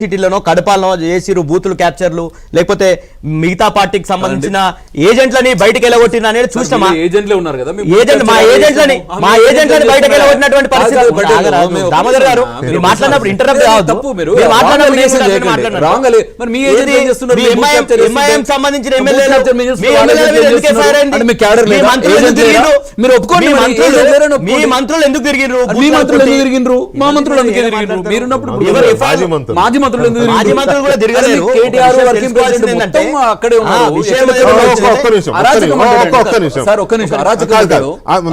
సిటీలోనో కడపాలనో చేసిరు బూతులు క్యాప్చర్లు లేకపోతే మిగతా పార్టీకి సంబంధించిన ఏజెంట్లని బయటకు వెళ్ళగొట్టిన అనేది చూసినామా? ఏజెంట్లే ఉన్నారు కదా, మా ఏజెంట్లని బయటకు వెళ్ళగొట్టినటువంటి పరిస్థితి. దామోదర్ గారు మీరు మాట్లాడినప్పుడు ఇంటరప్ట్ కావద్దు. ఎంఐఎం సంబంధించిన ఎమ్మెల్యేలు మీ మంత్రులు ఎందుకు తిరిగిర్రు? మా మంత్రులు ఎందుకు తిరిగిర్రు? మీరున్నప్పుడు మాజీ మాజీ మంత్రులు కూడా తిరగలేరు. అక్కడే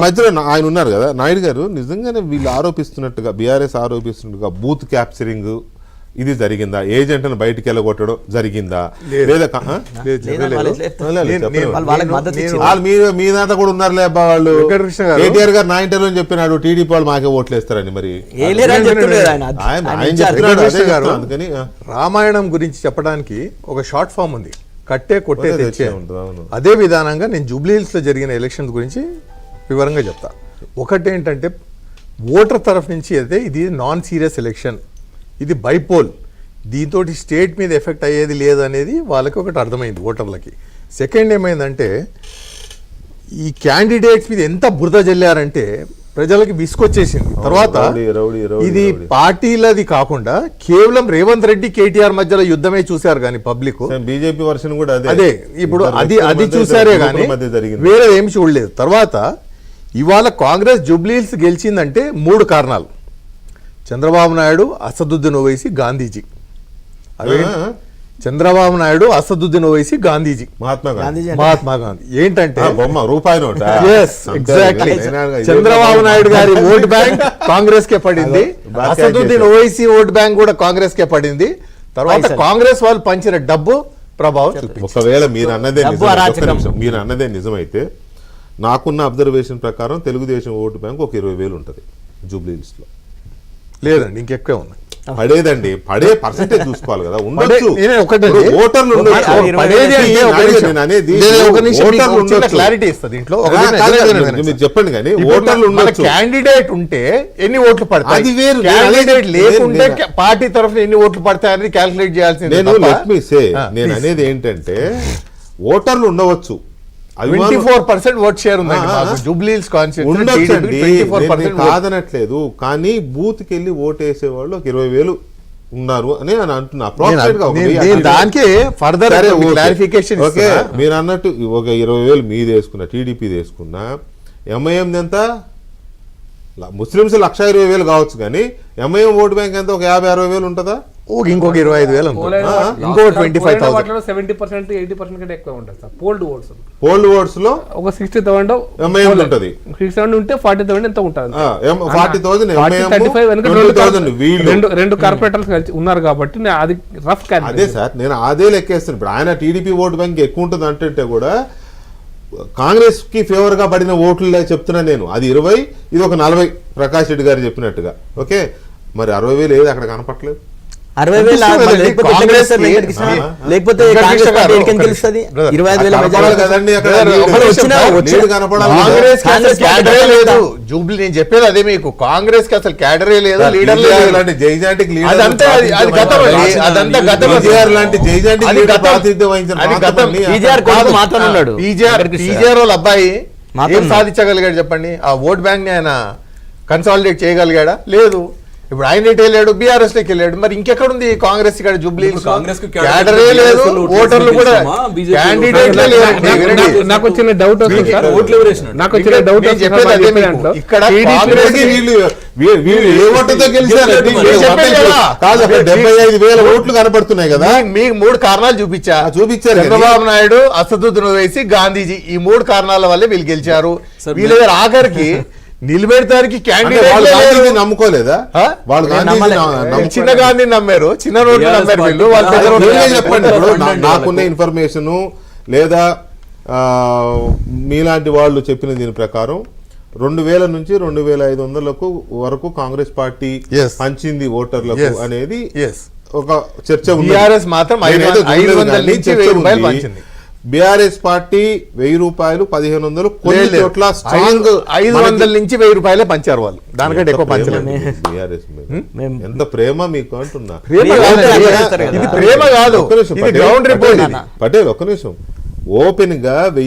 మధ్యలో ఆయన ఉన్నారు కదా నాయుడు గారు. నిజంగానే వీళ్ళు ఆరోపిస్తున్నట్టుగా బీఆర్ఎస్ ఆరోపిస్తున్నట్టుగా బూత్ క్యాప్చరింగ్ ఇది జరిగిందా? ఏజెంట్ను బయటికి వెళ్ళగొట్టడం జరిగిందా? లేదా మీ దాంట్లో కూడా ఉన్నారులే అబ్బా వాళ్ళు. కేటీఆర్ గారు నా ఇంటర్వ్యూ చెప్పినాడు టీడీపీ వాళ్ళు మాకే ఓట్లు వేస్తారని. మరి అందుకని రామాయణం గురించి చెప్పడానికి ఒక షార్ట్ ఫామ్ ఉంది, కట్టే కొట్టే తెచ్చే. అదే విధానంగా నేను జూబ్లీ హిల్స్ లో జరిగిన ఎలక్షన్స్ గురించి వివరంగా చెప్తా. ఒకటేంటంటే ఓటర్ తరఫు నుంచి అయితే ఇది నాన్ సీరియస్ ఎలక్షన్, ఇది బైపోల్, దీంతో స్టేట్ మీద ఎఫెక్ట్ అయ్యేది లేదనేది వాళ్ళకి ఒకటి అర్థమైంది ఓటర్లకి. సెకండ్ ఏమైందంటే ఈ క్యాండిడేట్స్ మీద ఎంత బురద జల్లారంటే ప్రజలకి విసుకొచ్చేసింది. తర్వాత ఇది పార్టీలది కాకుండా కేవలం రేవంత్ రెడ్డి కేటీఆర్ మధ్యలో యుద్ధమే చూశారు కానీ పబ్లిక్. బీజేపీ వర్షన్ కూడా అదే ఇప్పుడు అది చూసారే కానీ వేరే ఏమి చూడలేదు. తర్వాత ఇవాళ కాంగ్రెస్ జూబ్లీ హిల్స్ గెలిచిందంటే 3 కారణాలు. చంద్రబాబు నాయుడు, అసదుద్దీన్ ఓవైసీ, గాంధీజీ. అదే చంద్రబాబు నాయుడు, అసదుద్దీన్ ఓవైసీ, గాంధీజీ, మహాత్మా గాంధీ. ఏంటంటే రూపాయి నోట్. ఎగ్జాక్ట్లీ చంద్రబాబు నాయుడు గారి ఓట్ బ్యాంక్ కాంగ్రెస్ కే పడింది, అసదుద్దీన్ ఓవైసీ ఓట్ బ్యాంక్ కూడా కాంగ్రెస్ కే పడింది. తర్వాత కాంగ్రెస్ వాళ్ళు పంచిన డబ్బు ప్రభావం చూపించింది. ఒకవేళ మీరు అన్నదే నిజమైతే నాకున్న అబ్జర్వేషన్ ప్రకారం తెలుగుదేశం ఓటు బ్యాంక్ ఒక 20,000 ఉంటుంది జూబ్లీ హిల్స్ లో. లేదండి, ఇంకెక్కువే ఉన్నాయి. పడేదండి, పడే పర్సెంటేజ్ చూసుకోవాలి కదా. ఉండొచ్చు ఓటర్లు మీరు చెప్పండి కానీ ఓటర్లు ఉండొచ్చు. క్యాండిడేట్ ఉంటే ఎన్ని ఓట్లు పడతాయి, అది వేరు. క్యాండిడేట్ లేకుంటే పార్టీ తరఫున ఎన్ని ఓట్లు పడతాయని క్యాల్కులేట్ చేయాల్సింది. నేను అనేది ఏంటంటే ఓటర్లు ఉండవచ్చు, 24% ఓట్ షేర్ ఉందండి జూబ్లీ హిల్స్ కాన్స్టిట్యూన్సీ, కాదనట్లేదు. కానీ బూత్ కి వెళ్ళి ఓటేసే వాళ్ళు 20,000 ఉన్నారు అని నేను అంటున్నా. దానికి ఫర్దర్ క్లారిఫికేషన్. ఓకే, మీరు అన్నట్టు ఒక 20,000 మీది వేసుకున్నా, టీడీపీ వేసుకున్నా, ఎంఐఎం ఎంత ముస్లింస్ 120,000 కావచ్చు కానీ ఎంఐఎం ఓటు బ్యాంక్ ఎంత ఒక 50-60,000 ఉంటుందా? ఇంకొక 25,000 ఇంకో 25,000 70% 80% కంటే ఎక్కువ ఉంటుంది సార్. పోల్డ్ ఓట్స్ లో ఒక 60,000 ఎంఐఎం ఉంటుంది. 60,000 ఉంటే 40,000 ఎంత ఉంటుంది? 40,000 రెండు కార్పొరేటర్స్ కలిసి ఉన్నారు కాబట్టి అది రఫ్. అదే సార్, నేను అదే లెక్కేస్తాను. ఇప్పుడు ఆయన టీడీపీ ఓటు బ్యాంక్ ఎక్కువ ఉంటుంది అంటే కూడా కాంగ్రెస్ కి ఫేవర్ గా పడిన ఓట్లు చెప్తున్నా నేను. అది 20, ఇది ఒక 40 ప్రకాష్ రెడ్డి గారు చెప్పినట్టుగా. ఓకే, మరి 60,000 ఏది అక్కడ కనపట్లేదు. 60,000 లేకపోతే జూబ్లీ. నేను చెప్పేది అదే, మీకు కాంగ్రెస్ కి అసలు క్యాడరే లేదు, లీడర్ లేదు. జైజాంటిక్ పీజీఆర్ వాళ్ళ అబ్బాయి ఏం సాధించగలిగాడు చెప్పండి? ఆ ఓట్ బ్యాంక్ ని ఆయన కన్సాలిడేట్ చేయగలిగాడా? లేదు. ఇప్పుడు ఆయన ఎటు వెళ్ళాడు? బీఆర్ఎస్ లోకి వెళ్ళాడు. మరి ఇంకెక్కడ ఉంది కాంగ్రెస్? ఇక్కడ జూబ్లీ క్యాడరే లేదు, ఓటర్లు కూడా క్యాండిడేట్లే లేదు. నాకు వచ్చిన డౌట్ ఇక్కడ 75,000 ఓట్లు కనపడుతున్నాయి కదా. మీకు 3 కారణాలు చూపించారు. చంద్రబాబు నాయుడు, అసదుద్దీన్ ఓవైసీ, గాంధీజీ, ఈ 3 కారణాల వల్లే వీళ్ళు గెలిచారు. వీళ్ళ దగ్గర ఆఖరికి నిలబెడతానికి క్యాండిడేట్ నమ్ముకోలేదా? వాళ్ళు చిన్న గాంధీ నమ్మారు, చిన్న రోడ్లు నమ్మారు వీళ్ళు. చెప్పండి, నాకున్న ఇన్ఫర్మేషన్ లేదా మీలాంటి వాళ్ళు చెప్పిన దీని ప్రకారం 2,000 నుంచి 2,500 వరకు కాంగ్రెస్ పార్టీ పంచింది ఓటర్లకు అనేది ఒక చర్చ ఉంది. మాత్రం 500 నుంచి 1,000 రూపాయలు పంచింది. బీఆర్ఎస్ పార్టీ 1000 రూపాయలు 1500 కొన్ని చోట్ల స్ట్రాంగ్ 500 నుంచి 1000 రూపాయలే పంచారు వాళ్ళు, దానికంటే ఎక్కువ పంచలేదు. బీఆర్ఎస్ ఎంత ప్రేమ మీకు అంటున్నా. ప్రేమ కాదు, ఇది ప్రేమ కాదు, ఒక్క నిమిషం ఇది గ్రౌండ్ రిపోర్ట్. పటేల్ ఒక్క నిమిషం. ఓపెన్ గా